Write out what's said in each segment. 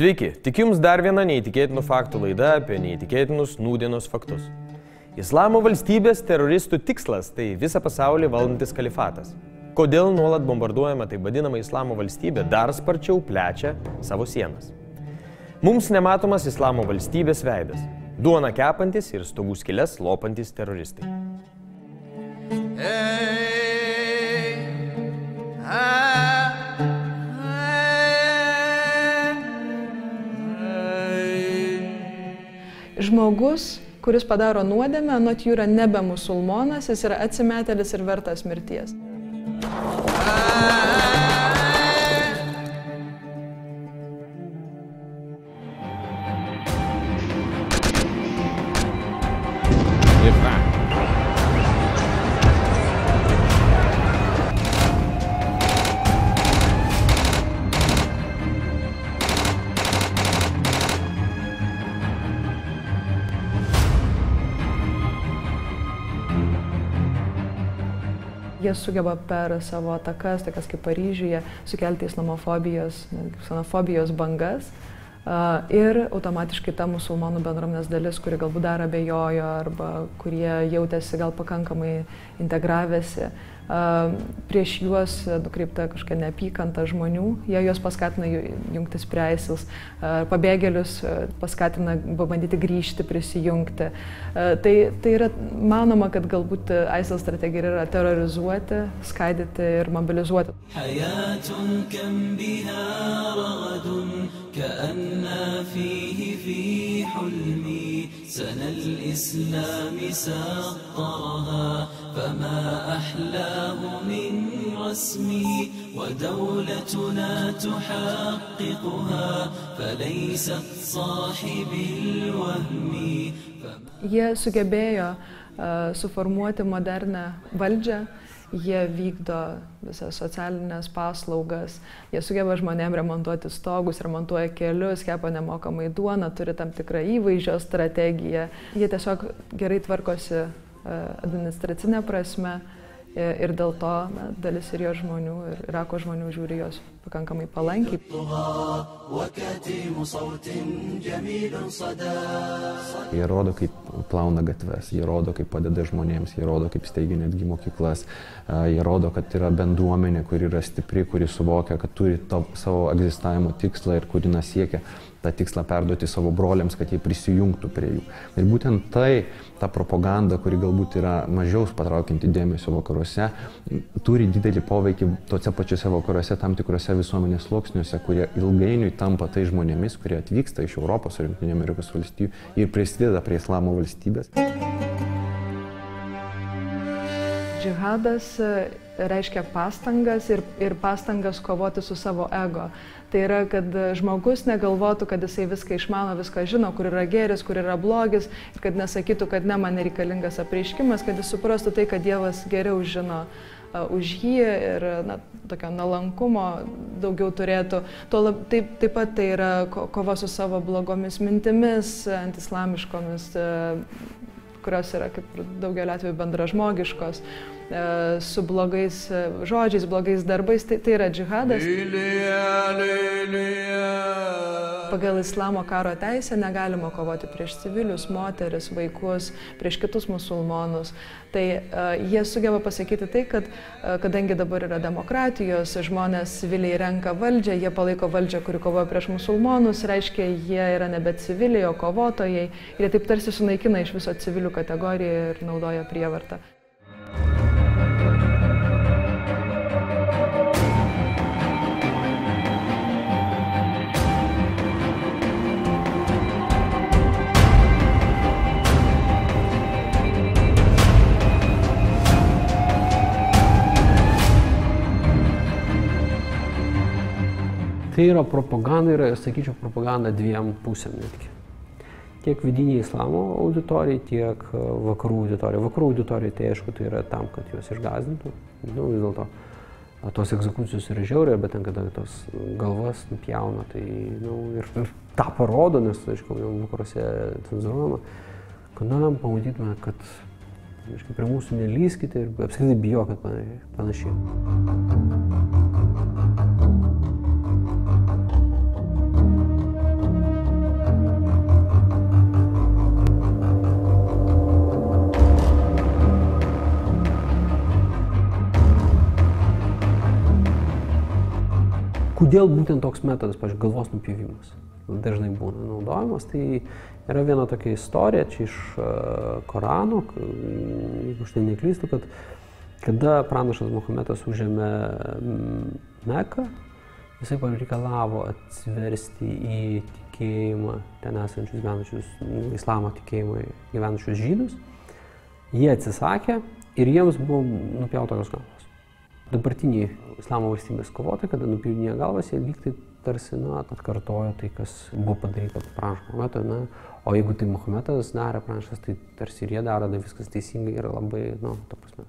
Sveiki, tik jums dar viena neįtikėtinų faktų laida apie neįtikėtinus nūdienos faktus. Islamo valstybės teroristų tikslas – tai visą pasaulį valdantis kalifatas. Kodėl nuolat bombarduojama taip vadinama Islamo valstybė dar sparčiau plečia savo sienas? Mums nematomas Islamo valstybės veidas – duona kepantis ir stogų skyles lopantis teroristai. Žmogus, kuris padaro nuodėmę, anot jų yra nebe musulmonas, jis yra atsimetėlis ir vertas mirties. Jie sugeba per savo atakas, tokias kaip Paryžiuje, sukelti islamofobijos, ksenofobijos bangas ir automatiškai ta musulmonų bendruomenės dalis, kuri galbūt dar abejojo arba kurie jautėsi gal pakankamai integravęsi, prieš juos nukreipta kažkokia neapykanta žmonių, jie juos paskatina jungtis prie ISIL, pabėgėlius paskatina bandyti grįžti, prisijungti. Tai yra manoma, kad galbūt ISIL strategija yra terrorizuoti, skaidyti ir mobilizuoti. فما أحلاه من رسمي ودولتنا تحققها فليست صاحب الوهم. Jie sugebėjo suformuoti modernę valdžią, jie vykdo visas socialinės paslaugas, jie sugeba žmonėms remontuoti stogus, remontuoja kelius, kepa nemokamai duoną, turi tam tikrą įvaizdžio strategiją. Jie tiesiog gerai tvarkosi administracinė prasme ir dėl to dalis ir jo žmonių, ir Irako žmonių žiūri jos pakankamai palankiai. Jie rodo, kaip plauna gatves, jie rodo, kaip padeda žmonėms, jie rodo, kaip steigia netgi mokyklas, jie rodo, kad yra bendruomenė, kuri yra stipri, kuri suvokia, kad turi savo egzistavimo tikslą ir kuri siekia tą tikslą perduoti savo broliams, kad jie prisijungtų prie jų. Ir būtent ta propaganda, kuri galbūt yra mažiau patraukianti dėmesio vakaruose, turi didelį poveikį tose pačiose vakaruose, tam tikrose visuomenės sluoksniuose, kurie ilgainiui tampa tai žmonėmis, kurie atvyksta iš Europos ar Jungtinių Amerikos valstijų ir prisideda prie Islamo valstybės. Džihadas reiškia pastangas ir pastangas kovoti su savo ego. Tai yra, kad žmogus negalvotų, kad jisai viską išmano, viską žino, kur yra gėris, kur yra blogis, ir kad nesakytų, kad ne, man nereikalingas apreiškimas, kad jis suprastų tai, kad Dievas geriau žino už jį ir tokio nuolankumo daugiau turėtų. Taip pat tai yra kova su savo blogomis mintimis, antislamiškomis, kurios yra kaip daugelio atveju bendražmogiškos, su blogais žodžiais, blogais darbais, tai yra džihadas. Pagal islamo karo teisę negalima kovoti prieš civilius, moteris, vaikus, prieš kitus musulmonus. Tai jie sugeba pasakyti tai, kad kadangi dabar yra demokratijos, žmonės civiliai renka valdžią, jie palaiko valdžią, kuri kovoja prieš musulmonus, reiškia, jie yra nebe civiliai, o kovotojai. Ir jie taip tarsi sunaikina iš viso civilių kategoriją ir naudoja prievartą. Tai yra propaganda, ir sakyčiau, propaganda dviem pusėm netgi. Tiek vidiniai islamo auditorijai, tiek vakarų auditorijai. Vakarų auditorijai tai aišku, tai yra tam, kad juos išgąsdintų. Vis dėlto tos egzekucijos yra žiauriai, bet ten, kada tos galvas nupjauna, tai ir tą parodo, nes, aišku, vakaruose cenzūruojama, kad pamatytume, kad prie mūsų nelyskite ir apskritai bijokit panašiai. Kodėl būtent toks metodas, pavyzdžiui, galvos nupjovimas dažnai būna naudojamas, tai yra viena tokia istorija čia iš Korano, jeigu aš tai neklystu, kad kada pranašas Muhamedas užėmė Meką, jisai pareikalavo atsiversti į tikėjimą ten esančius gyvenančius, islamo tikėjimą gyvenančius žydus. Jie atsisakė ir jiems buvo nupjautos galvos. Dabartiniai islamo valstybės kovotojai, kada nupjautinėjo galvas, jie lygtai tarsi atkartojo tai, kas buvo padaryta pranašo Muhamedo. O jeigu tai Muhamedas darė pranašas, tai tarsi ir jie daro, tai viskas teisingai ir labai, ta prasme.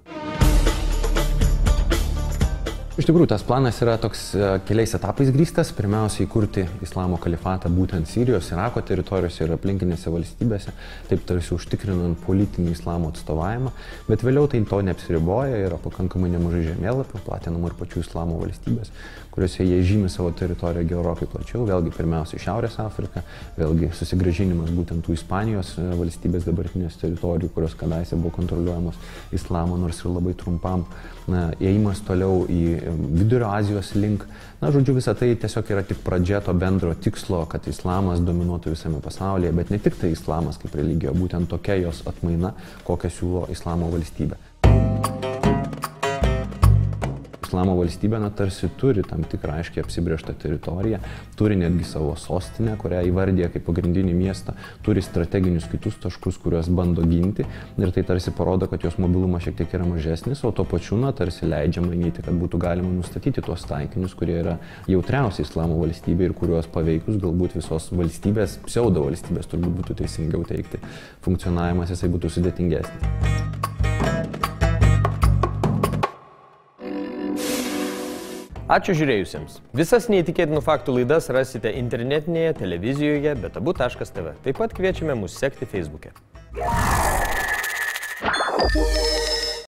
Iš tikrųjų, tas planas yra toks keliais etapais grįstas. Pirmiausia, įkurti islamo kalifatą būtent Sirijos, Irako teritorijose ir aplinkinėse valstybėse, taip tarsi užtikrinant politinį islamo atstovavimą. Bet vėliau tai to neapsiriboja, yra pakankamai nemažai žemėlapių, platinamų ir pačių islamo valstybės, kuriuose jie žymi savo teritoriją gerokai plačiau. Vėlgi, pirmiausia, Šiaurės Afrika, vėlgi susigrąžinimas būtent tų Ispanijos valstybės dabartinės teritorijų, kurios kadaise buvo kontroliuojamos islamo, nors ir labai trumpam. Ėjimas toliau į Vidurio Azijos link. Žodžiu, visa tai tiesiog yra tik pradžia to bendro tikslo, kad islamas dominuotų visame pasaulyje, bet ne tik tai islamas kaip religija, būtent tokia jos atmaina, kokią siūlo islamo valstybė. Islamo valstybė tarsi turi tam tikrą aiškiai apsibrėžtą teritoriją, turi netgi savo sostinę, kurią įvardija kaip pagrindinį miestą, turi strateginius kitus taškus, kuriuos bando ginti ir tai tarsi parodo, kad jos mobilumas šiek tiek yra mažesnis, o to pačiu tarsi leidžia manyti, kad būtų galima nustatyti tuos taikinius, kurie yra jautriausi islamo valstybė ir kuriuos paveikus galbūt visos valstybės, pseudo valstybės turbūt būtų teisingiau teikti, funkcionavimas jisai būtų sudėtingesnis. Ačiū žiūrėjusiems. Visas neįtikėtinų faktų laidas rasite internetinėje televizijoje betabu.tv. Taip pat kviečiame mus sekti Facebook'e.